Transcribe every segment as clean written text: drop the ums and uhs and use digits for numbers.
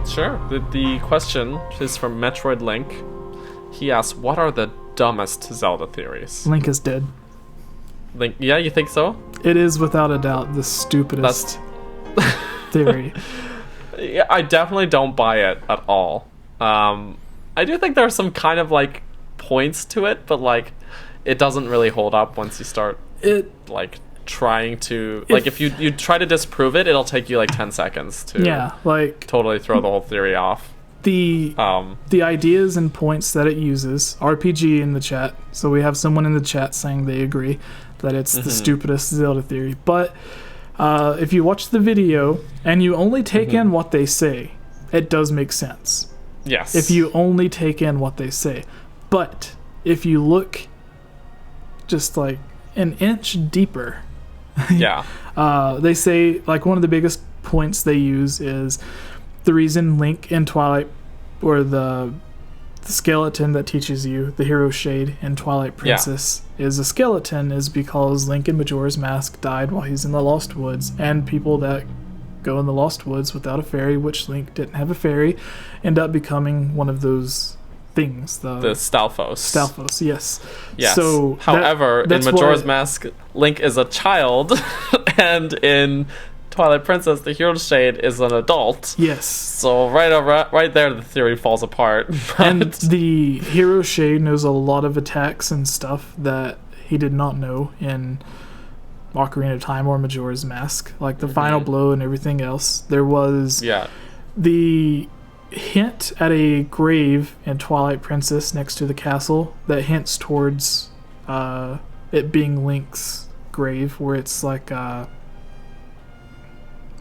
Sure. The question is from Metroid Link. He asks, what are the dumbest Zelda theories? Link is dead. Link, yeah, you think so? It is without a doubt the stupidest theory. Yeah, I definitely don't buy it at all. I do think there are some kind of like points to it, but like it doesn't really hold up once you start like trying to if you try to disprove it, it'll take you like 10 seconds to totally throw the whole theory off. The ideas and points that it uses, RPG in the chat, so we have someone in the chat saying they agree that it's the stupidest Zelda theory, but if you watch the video and you only take in what they say, it does make sense. Yes. If you only take in what they say. But if you look just like an inch deeper, they say like one of the biggest points they use is the reason Link in Twilight, or the skeleton that teaches you the hero shade in Twilight Princess is a skeleton, is because Link in Majora's Mask died while he's in the Lost Woods, and people that go in the Lost Woods without a fairy, which Link didn't have a fairy, end up becoming one of those things. The Stalfos. Stalfos, yes. Yes. So however, in Majora's Mask, Link is a child, and in Twilight Princess, the hero shade is an adult. Yes. So right there, the theory falls apart. And the hero shade knows a lot of attacks and stuff that he did not know in Ocarina of Time or Majora's Mask, like the final blow and everything else. There was the hint at a grave in Twilight Princess next to the castle that hints towards it being Link's grave, where it's like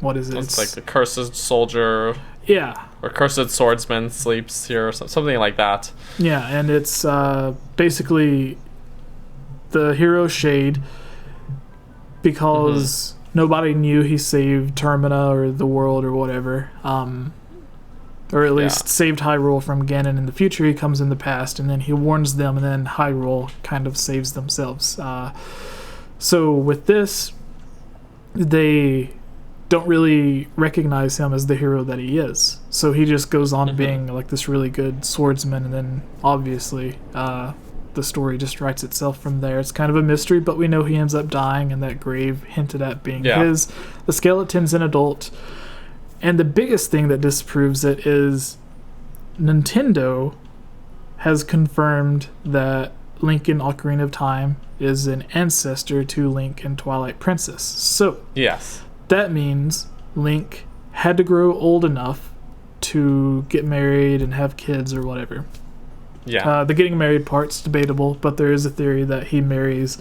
what is it? It's like the cursed soldier. Yeah. Or cursed swordsman sleeps here, or something like that. Yeah, and it's basically the hero shade, because nobody knew he saved Termina or the world or whatever, or at least saved Hyrule from Ganon in the future. He comes in the past, and then he warns them, and then Hyrule kind of saves themselves. So with this, they don't really recognize him as the hero that he is. So he just goes on being like this really good swordsman, and then obviously the story just writes itself from there. It's kind of a mystery, but we know he ends up dying, and that grave hinted at being his. The skeleton's an adult. And the biggest thing that disproves it is Nintendo has confirmed that Link in Ocarina of Time is an ancestor to Link in Twilight Princess. So that means Link had to grow old enough to get married and have kids or whatever. The getting married part's debatable, but there is a theory that he marries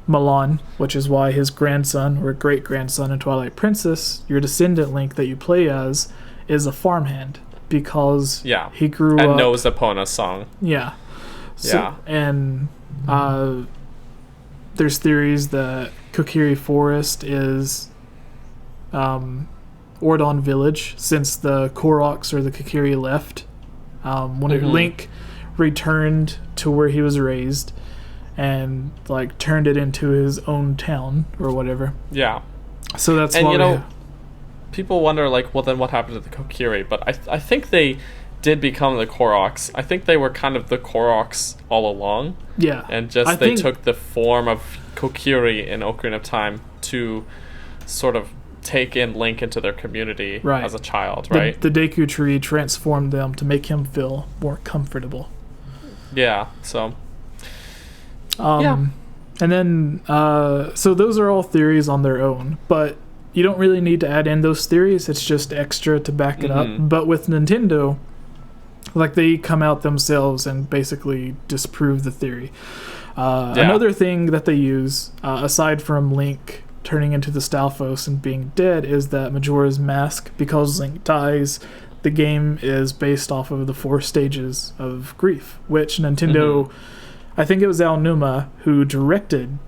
Milan, which is why his grandson or great-grandson in Twilight Princess, your descendant Link that you play as, is a farmhand, because he grew up... and knows the Epona song. And there's theories that Kokiri Forest is Ordon Village, since the Koroks or the Kokiri left. When Link returned to where he was raised and like turned it into his own town or whatever. So that's why people wonder like, well, then what happened to the Kokiri? But I think they did become the Koroks. I think they were kind of the Koroks all along. And just they took the form of Kokiri in Ocarina of Time to sort of take in Link into their community as a child, right? The Deku Tree transformed them to make him feel more comfortable. So... and then so those are all theories on their own, but you don't really need to add in those theories. It's just extra to back it up. But with Nintendo, like, they come out themselves and basically disprove the theory. Another thing that they use, aside from Link turning into the Stalfos and being dead, is that Majora's Mask, because Link dies, the game is based off of the 4 stages of grief, which Nintendo... I think it was Aonuma who directed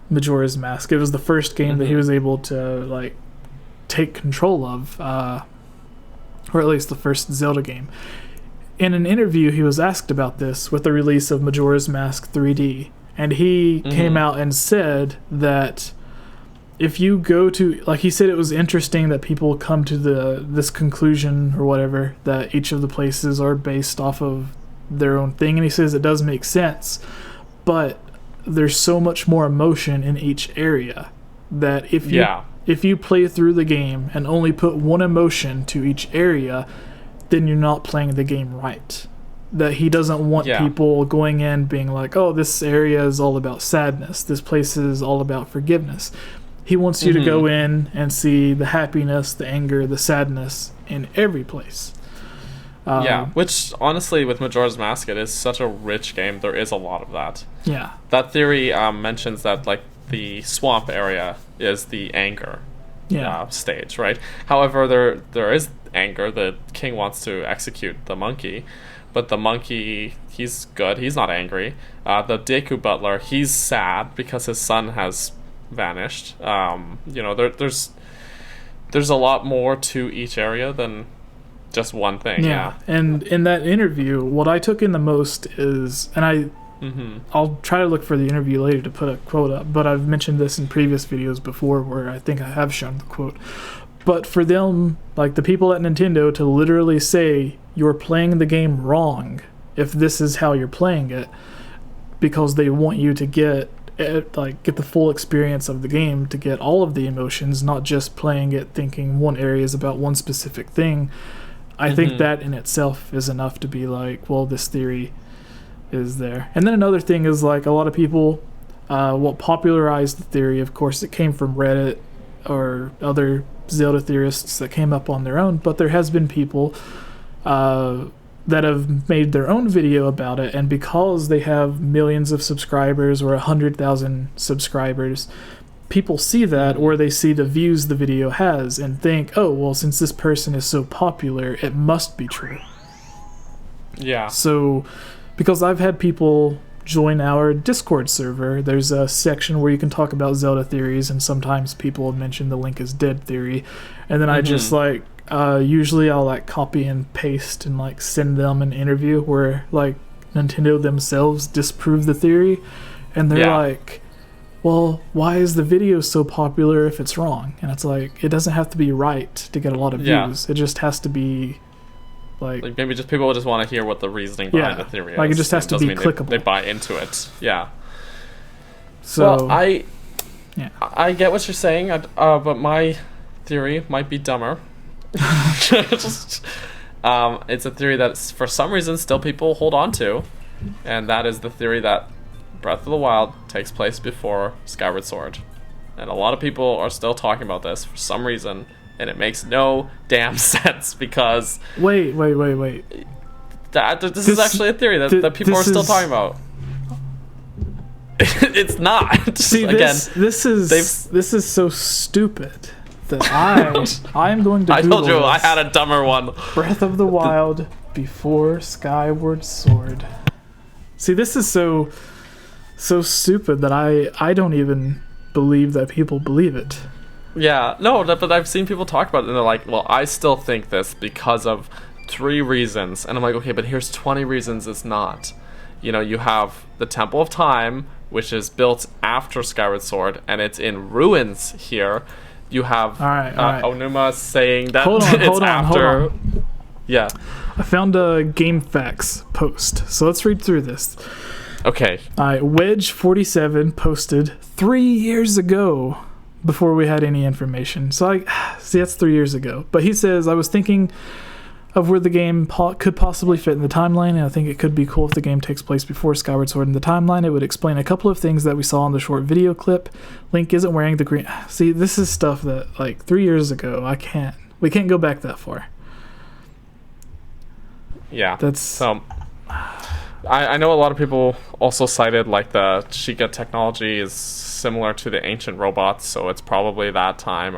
Majora's Mask. It was the first game that he was able to like take control of, or at least the first Zelda game. In an interview, he was asked about this with the release of Majora's Mask 3D, and he came out and said that if you go to, like he said, it was interesting that people come to this conclusion or whatever, that each of the places are based off of their own thing, and he says it does make sense, but there's so much more emotion in each area that if you play through the game and only put one emotion to each area, then you're not playing the game right. That he doesn't want people going in being like, oh, this area is all about sadness, this place is all about forgiveness. He wants you to go in and see the happiness, the anger, the sadness in every place. Which honestly, with Majora's Mask, it is such a rich game. There is a lot of that. Yeah. That theory mentions that like the swamp area is the anger stage, right? However, there is anger. The king wants to execute the monkey, but the monkey, he's good. He's not angry. The Deku butler, he's sad because his son has vanished. There's a lot more to each area than just one thing. And in that interview, what I took in the most is, and I'll try to look for the interview later to put a quote up, but I've mentioned this in previous videos before where I think I have shown the quote. But for them, like the people at Nintendo, to literally say you're playing the game wrong if this is how you're playing it, because they want you to get the full experience of the game, to get all of the emotions, not just playing it thinking one area is about one specific thing. I think that in itself is enough to be like, well, this theory is there. And then another thing is, like, a lot of people, what popularized the theory, of course, it came from Reddit or other Zelda theorists that came up on their own, but there has been people that have made their own video about it, and because they have millions of subscribers or 100,000 subscribers, people see that, or they see the views the video has and think, oh, well, since this person is so popular, it must be true. Yeah. So, because I've had people join our Discord server, there's a section where you can talk about Zelda theories, and sometimes people have mentioned the Link is dead theory, and then I just like, usually I'll like copy and paste and like send them an interview where like Nintendo themselves disprove the theory, and they're like, well, why is the video so popular if it's wrong? And it's like, it doesn't have to be right to get a lot of views. It just has to be like maybe just people just want to hear what the reasoning behind the theory is. Like, it just has to be clickable. They buy into it. Yeah. So well, I get what you're saying, but my theory might be dumber. It's a theory that for some reason still people hold on to, and that is the theory that Breath of the Wild takes place before Skyward Sword. And a lot of people are still talking about this for some reason, and it makes no damn sense because wait, this is actually a theory that people are still talking about. It's not. See, again, this is so stupid that I'm going to Google told you I had a dumber one. Breath of the Wild before Skyward Sword. See, this is so stupid that I don't even believe that people believe it. Yeah, no, but I've seen people talk about it, and they're like, well, I still think this because of 3 reasons. And I'm like, okay, but here's 20 reasons it's not. You know, you have the Temple of Time, which is built after Skyward Sword, and it's in ruins here. You have all right. Onuma saying that hold on. Yeah. I found a GameFAQs post, so let's read through this. Okay. Wedge47 posted 3 years ago, before we had any information. So that's 3 years ago. But he says, I was thinking of where the game could possibly fit in the timeline, and I think it could be cool if the game takes place before Skyward Sword in the timeline. It would explain a couple of things that we saw in the short video clip. Link isn't wearing the green... See, this is stuff that, like, 3 years ago, we can't go back that far. Yeah. So I know a lot of people also cited, like, the Sheikah technology is similar to the ancient robots, so it's probably that time,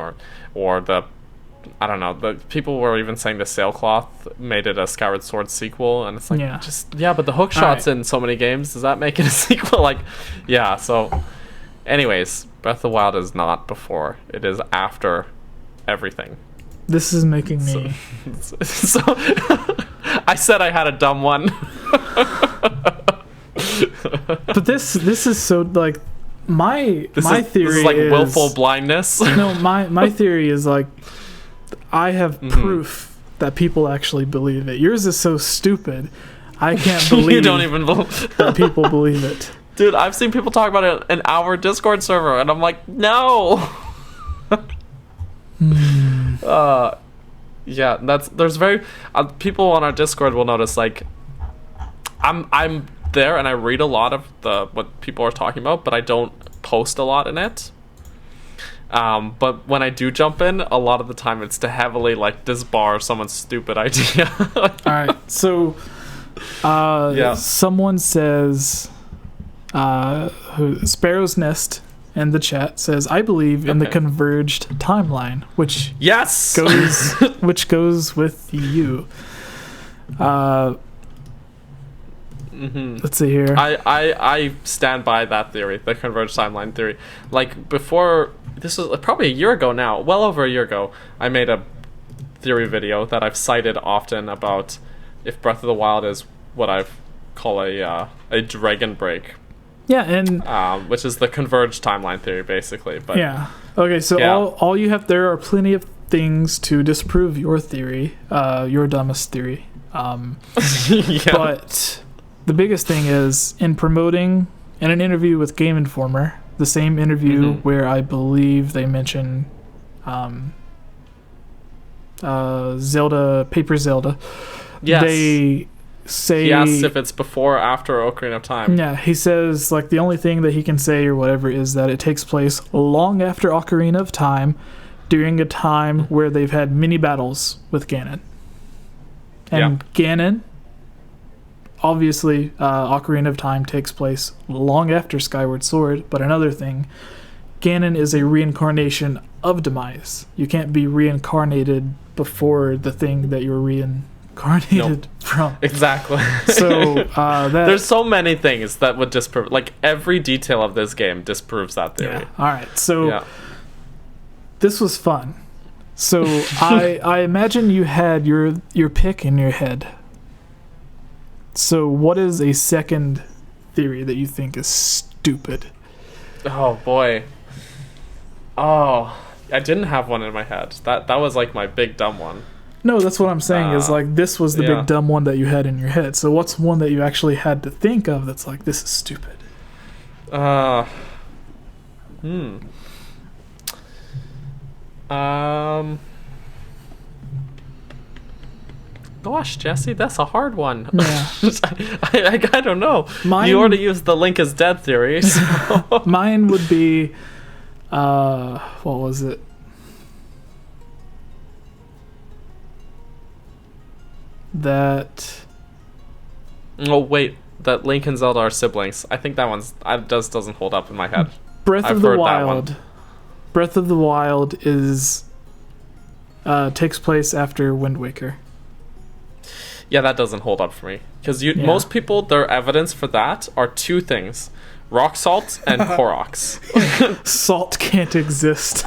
or the... I don't know. The people were even saying the sailcloth made it a Skyward Sword sequel, and it's like, but the hook shots in so many games, does that make it a sequel? Like, yeah. So, anyways, Breath of the Wild is not before; it is after everything. This is making me. So I said I had a dumb one, but this is so like. my theory this is like willful blindness. No, my theory is like I have proof that people actually believe it. Yours is so stupid. I can't believe you don't even believe that people believe it. Dude, I've seen people talk about it in our Discord server, and I'm like, no. Yeah, there's very people on our Discord will notice like I'm there and I read a lot of what people are talking about, but I don't post a lot in it. But when I do jump in, a lot of the time it's to heavily like disbar someone's stupid idea. All right, so someone says Sparrow's Nest in the chat says, I believe in the converged timeline, which goes with you. Let's see here. I stand by that theory, the converged timeline theory. Like before, this was probably a year ago now, well over a year ago, I made a theory video that I've cited often about if Breath of the Wild is what I call a dragon break. Yeah, and which is the converged timeline theory, basically. But yeah. Okay, so all you have, there are plenty of things to disprove your theory, your dumbest theory. But the biggest thing is in promoting in an interview with Game Informer, the same interview where I believe they mention Zelda, Paper Zelda. Yes. They say he asks if it's before or after Ocarina of Time. Yeah, he says like the only thing that he can say or whatever is that it takes place long after Ocarina of Time, during a time where they've had many battles with Ganon. And Ganon, obviously, Ocarina of Time takes place long after Skyward Sword, but another thing, Ganon is a reincarnation of Demise. You can't be reincarnated before the thing that you're reincarnated from. Exactly. So there's so many things that would disprove, like every detail of this game disproves that theory. Yeah. All right. So this was fun. So I imagine you had your pick in your head. So what is a second theory that you think is stupid? Oh boy. Oh, I didn't have one in my head. That was like my big dumb one. No, that's what I'm saying is like this was the big dumb one that you had in your head. So what's one that you actually had to think of that's like this is stupid? Gosh, Jesse, that's a hard one. Yeah. I don't know. You already used the Link is dead theory. So. Mine would be, what was it? That. Oh wait, that Link and Zelda are siblings. I think that doesn't hold up in my head. Breath of the Wild. Breath of the Wild is takes place after Wind Waker. Yeah, that doesn't hold up for me because most people, their evidence for that are two things: rock salt and Koroks. Salt can't exist.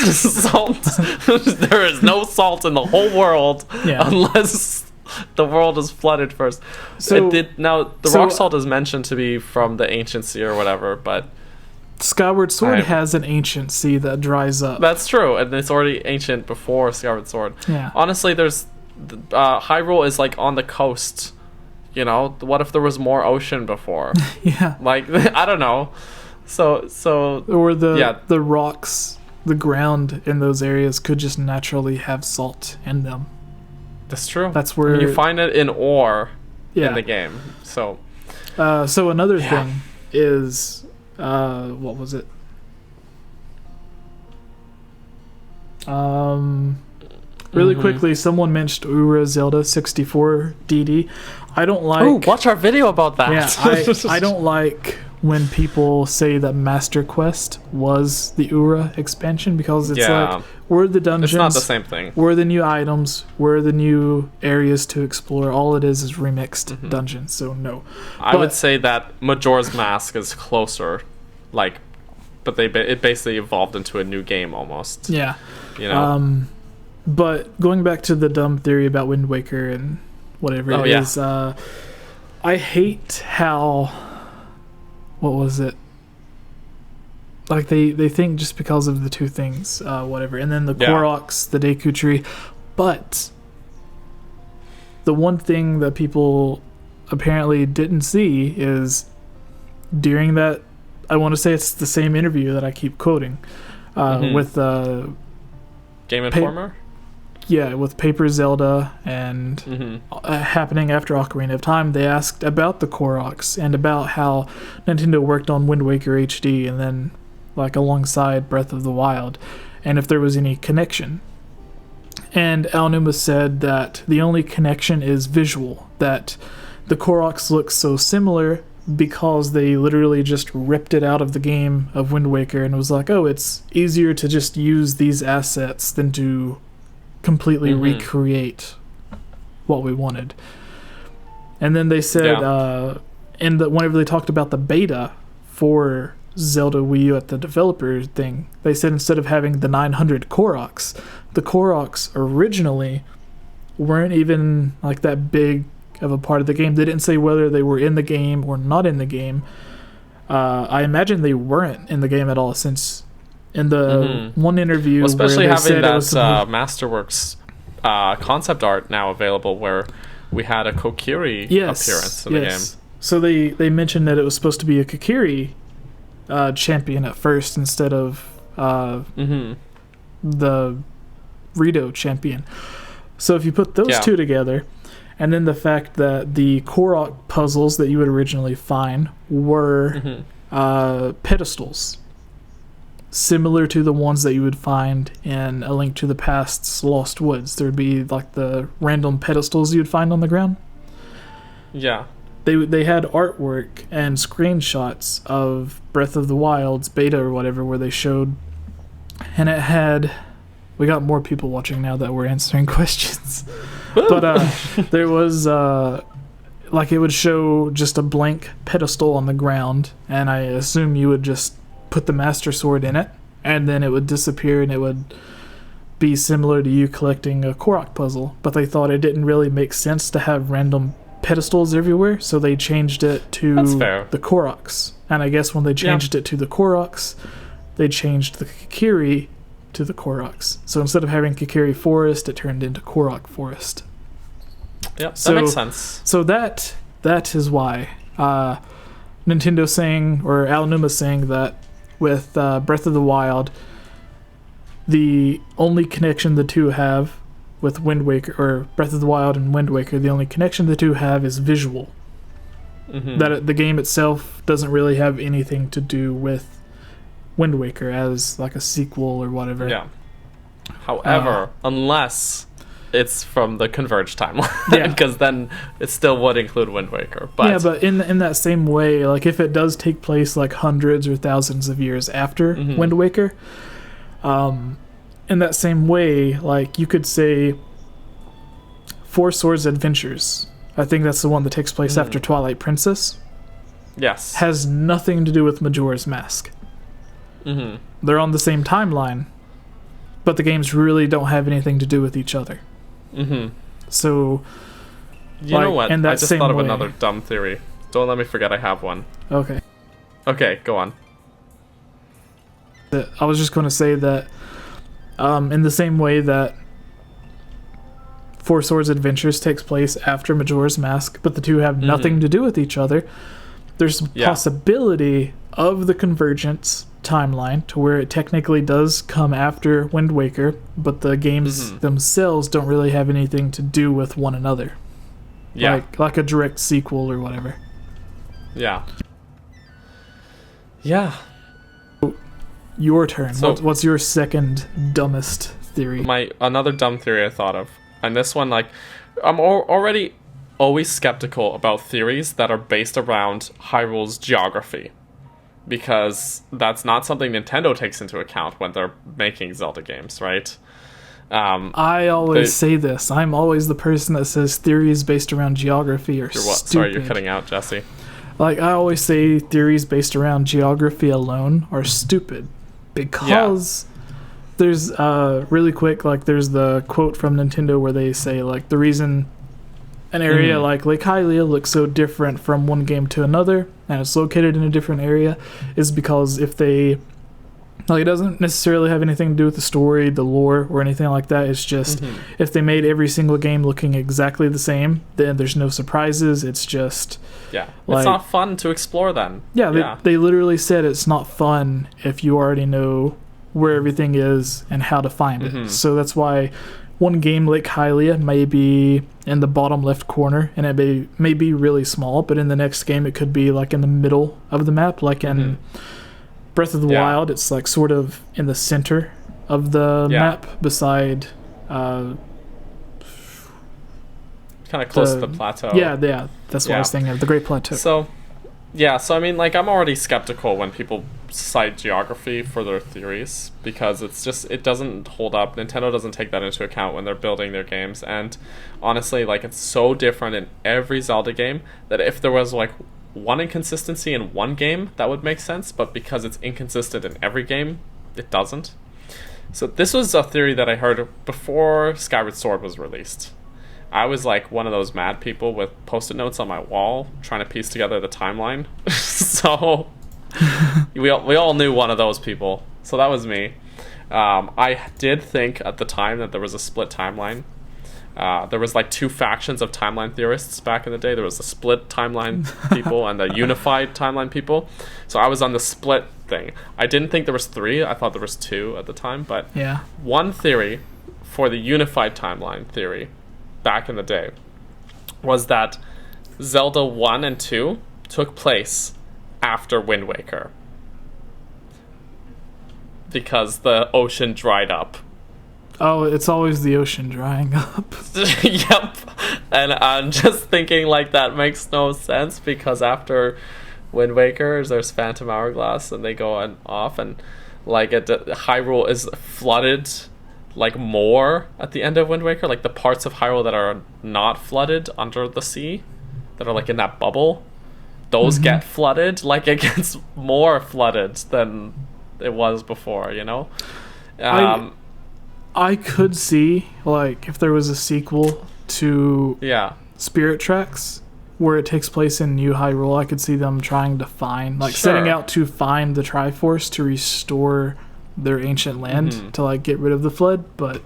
Salt. There is no salt in the whole world unless the world is flooded first. So rock salt is mentioned to be from the ancient sea or whatever, but Skyward Sword has an ancient sea that dries up. That's true, and it's already ancient before Skyward Sword. Yeah. Honestly, there's Hyrule is like on the coast. You know, what if there was more ocean before? Yeah. Like I don't know. So or the rocks, the ground in those areas could just naturally have salt in them. That's true. That's where you find it in ore in the game. So another thing is what was it? Really quickly, someone mentioned Ura Zelda 64 DD. I don't like. Oh, watch our video about that. Yeah, I don't like when people say that Master Quest was the Ura expansion because it's like where are the dungeons? It's not the same thing. Where are the new items? Where are the new areas to explore? All it is remixed dungeons. So no. I would say that Majora's Mask is closer, like, but it basically evolved into a new game almost. Yeah. You know. But going back to the dumb theory about Wind Waker and whatever it is, I hate how. What was it? like they think just because of the two things, whatever. And then the Koroks, the Deku Tree. But the one thing that people apparently didn't see is during that, I want to say it's the same interview that I keep quoting, with Game Informer? With Paper Zelda and happening after Ocarina of Time, they asked about the Koroks and about how Nintendo worked on Wind Waker HD and then like alongside Breath of the Wild, and if there was any connection. And Aonuma said that the only connection is visual, that the Koroks look so similar because they literally just ripped it out of the game of Wind Waker and was like, oh, it's easier to just use these assets than to completely recreate what we wanted. And then they said, whenever they talked about the beta for Zelda Wii U at the developer thing, they said instead of having the 900 Koroks, the Koroks originally weren't even like that big of a part of the game. They didn't say whether they were in the game or not in the game. I imagine they weren't in the game at all, since in the one interview, especially where they having that Masterworks concept art now available, where we had a Kokiri appearance in the game. So they mentioned that it was supposed to be a Kokiri champion at first instead of the Rito champion. So if you put those two together, and then the fact that the Korok puzzles that you would originally find were pedestals, similar to the ones that you would find in A Link to the Past's Lost Woods. There would be like the random pedestals you'd find on the ground. Yeah. They had artwork and screenshots of Breath of the Wild's beta or whatever, where they showed, and it had, we got more people watching now that we're answering questions. But there was like, it would show just a blank pedestal on the ground, and I assume you would just put the Master Sword in it, and then it would disappear, and it would be similar to you collecting a Korok puzzle. But they thought it didn't really make sense to have random pedestals everywhere, so they changed it to the Koroks. And I guess when they changed it to the Koroks, they changed the Kokiri to the Koroks. So instead of having Kokiri Forest, it turned into Korok Forest. Yep, that makes sense. So that is why Nintendo saying, or Aonuma saying, that with Breath of the Wild, the only connection the two have with Wind Waker, or Breath of the Wild and Wind Waker, the only connection the two have is visual. That the game itself doesn't really have anything to do with Wind Waker as like a sequel or whatever. Yeah. However, unless it's from the Converge timeline, because then it still would include Wind Waker. But but in that same way, like if it does take place like hundreds or thousands of years after Wind Waker, in that same way, like you could say Four Swords Adventures, I think that's the one that takes place after Twilight Princess, has nothing to do with Majora's Mask. They're on the same timeline, but the games really don't have anything to do with each other. So you know what, I just thought of another dumb theory. Don't let me forget I have one. Okay, go on. I was just going to say that in the same way that Four Swords Adventures takes place after Majora's Mask, but the two have nothing to do with each other, there's a possibility of the Convergence timeline to where it technically does come after Wind Waker, but the games themselves don't really have anything to do with one another. Like a direct sequel or whatever. Your turn. So, what's your second dumbest theory? Another dumb theory I thought of, and this one, like, I'm already always skeptical about theories that are based around Hyrule's geography, because that's not something Nintendo takes into account when they're making Zelda games, right? I always say this. I'm always the person that says theories based around geography are stupid. Sorry, you're cutting out, Jesse. Like, I always say theories based around geography alone are stupid, because there's really quick, like, there's the quote from Nintendo where they say, like, the reason an area like Lake Hylia looks so different from one game to another, and it's located in a different area, is because if they Like, it doesn't necessarily have anything to do with the story, the lore, or anything like that. It's just, if they made every single game looking exactly the same, then there's no surprises. It's just... Yeah, like, it's not fun to explore then. Yeah, they literally said it's not fun if you already know where everything is and how to find it. So that's why one game like Hylia may be in the bottom left corner, and it may be really small, but in the next game it could be like in the middle of the map, like in... Breath of the Wild, it's like sort of in the center of the map beside kind of close to the plateau. Yeah, that's what I was thinking of, the Great Plateau. So I mean, like, I'm already skeptical when people cite geography for their theories, because it doesn't hold up. Nintendo doesn't take that into account when they're building their games, and honestly, like, it's so different in every Zelda game that if there was like one inconsistency in one game, that would make sense, but because it's inconsistent in every game, it doesn't. So this was a theory that I heard before Skyward Sword was released. I was like one of those mad people with post-it notes on my wall trying to piece together the timeline. So we all knew one of those people. So that was me. I did think at the time that there was a split timeline. There was like two factions of timeline theorists back in the day. There was the split timeline people and the unified timeline people. So I was on the split thing. I didn't think there was three. I thought there was two at the time. But one theory for the unified timeline theory back in the day was that Zelda 1 and 2 took place after Wind Waker, because the ocean dried up. Oh, it's always the ocean drying up. Yep. And I'm just thinking, like, that makes no sense, because after Wind Waker, there's Phantom Hourglass, and they go off, and, like, Hyrule is flooded, like, more at the end of Wind Waker. Like, the parts of Hyrule that are not flooded under the sea, that are, like, in that bubble, those get flooded. Like, it gets more flooded than it was before, you know? I could see, like, if there was a sequel to Spirit Tracks where it takes place in New Hyrule, I could see them trying to find, like, setting out to find the Triforce to restore their ancient land, to, like, get rid of the flood, but...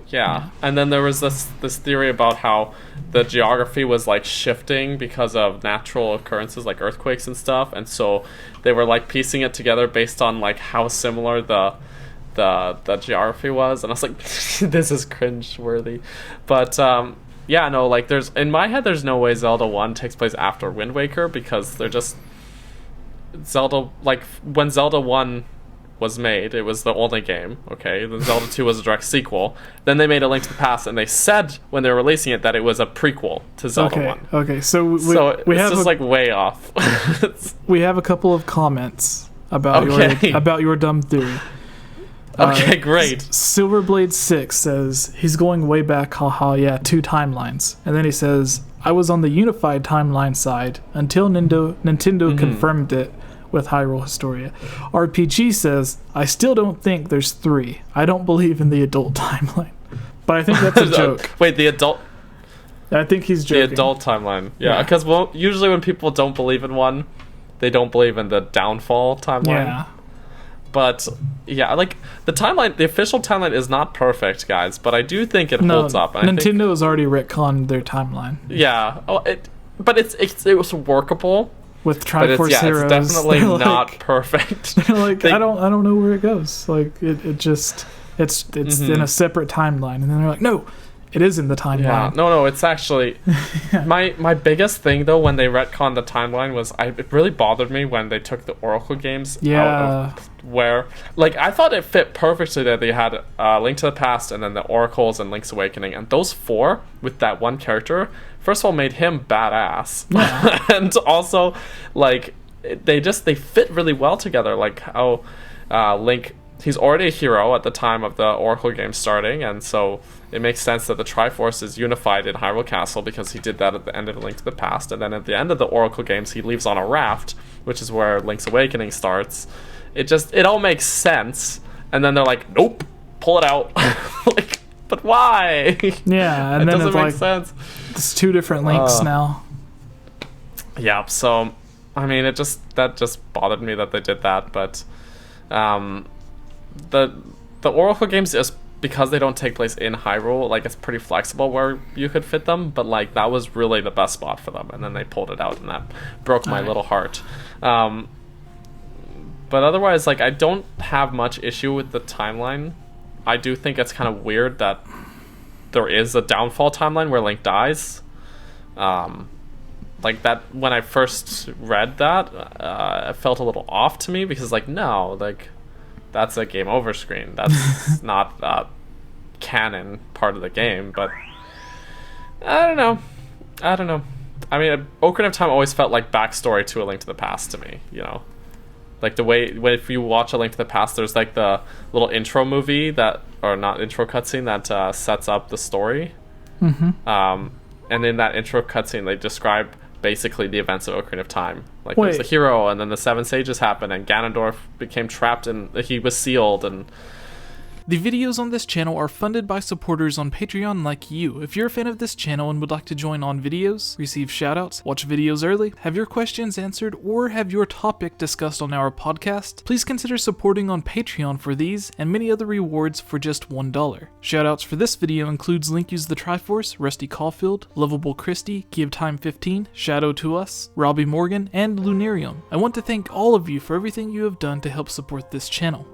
Yeah, and then there was this theory about how the geography was, like, shifting because of natural occurrences like earthquakes and stuff, and so they were, like, piecing it together based on, like, how similar the geography was, and I was like, this is cringe-worthy. But like, there's, in my head, there's no way Zelda 1 takes place after Wind Waker, because they're just Zelda, like, when Zelda 1 was made, it was the only game, okay? Then Zelda 2 was a direct sequel. Then they made A Link to the Past, and they said when they were releasing it that it was a prequel to Zelda 1. Okay, so we have just like way off. We have a couple of comments about your dumb theory. Okay, great. Silverblade 6 says, he's going way back, haha, yeah, 2 timelines. And then he says, I was on the unified timeline side until Nintendo confirmed it with Hyrule Historia. RPG says, I still don't think there's 3. I don't believe in the adult timeline. But I think that's a joke. Wait, the adult... I think he's joking. The adult timeline. Yeah, because usually when people don't believe in one, they don't believe in the downfall timeline. Yeah. But, yeah, like, the official timeline is not perfect, guys, but I do think it holds up. And Nintendo has already retconned their timeline. Yeah. But it was workable. With Triforce Heroes. It's definitely not perfect. They're like, I don't know where it goes. Like, it's in a separate timeline. And then they're like, no, it is in the timeline. Yeah, no, it's actually... My biggest thing, though, when they retconned the timeline was... it really bothered me when they took the Oracle games out of where... Like, I thought it fit perfectly that they had Link to the Past and then the Oracles and Link's Awakening. And those 4, with that one character, first of all, made him badass. Yeah. And also, like, they fit really well together. Like, how Link... He's already a hero at the time of the Oracle game starting, and so it makes sense that the Triforce is unified in Hyrule Castle because he did that at the end of A Link to the Past, and then at the end of the Oracle games he leaves on a raft, which is where Link's Awakening starts. It all makes sense, and then they're like, nope, pull it out. Like, but why? Yeah, and it then doesn't make sense. It's 2 different Links now. Yeah, so I mean, that just bothered me that they did that, but The Oracle games, just because they don't take place in Hyrule, like, it's pretty flexible where you could fit them, but like that was really the best spot for them, and then they pulled it out, and that broke my little heart. But otherwise, like, I don't have much issue with the timeline. I do think it's kind of weird that there is a downfall timeline where Link dies. Like, that, when I first read that, it felt a little off to me, because, like, no, like, that's a game over screen. That's not a canon part of the game, but I don't know. I mean, Ocarina of Time always felt like backstory to A Link to the Past to me, you know? Like, the way, if you watch A Link to the Past, there's, like, the little intro movie that, or not intro cutscene, that sets up the story. And in that intro cutscene, they describe basically the events of Ocarina of Time. Like, there's the hero, and then the Seven Sages happened, and Ganondorf became trapped, and he was sealed, and... The videos on this channel are funded by supporters on Patreon like you. If you're a fan of this channel and would like to join on videos, receive shoutouts, watch videos early, have your questions answered, or have your topic discussed on our podcast, please consider supporting on Patreon for these and many other rewards for just $1. Shoutouts for this video includes Link Use the Triforce, Rusty Caulfield, Lovable Christy, Give Time 15, Shadow to Us, Robbie Morgan, and Lunarium. I want to thank all of you for everything you have done to help support this channel.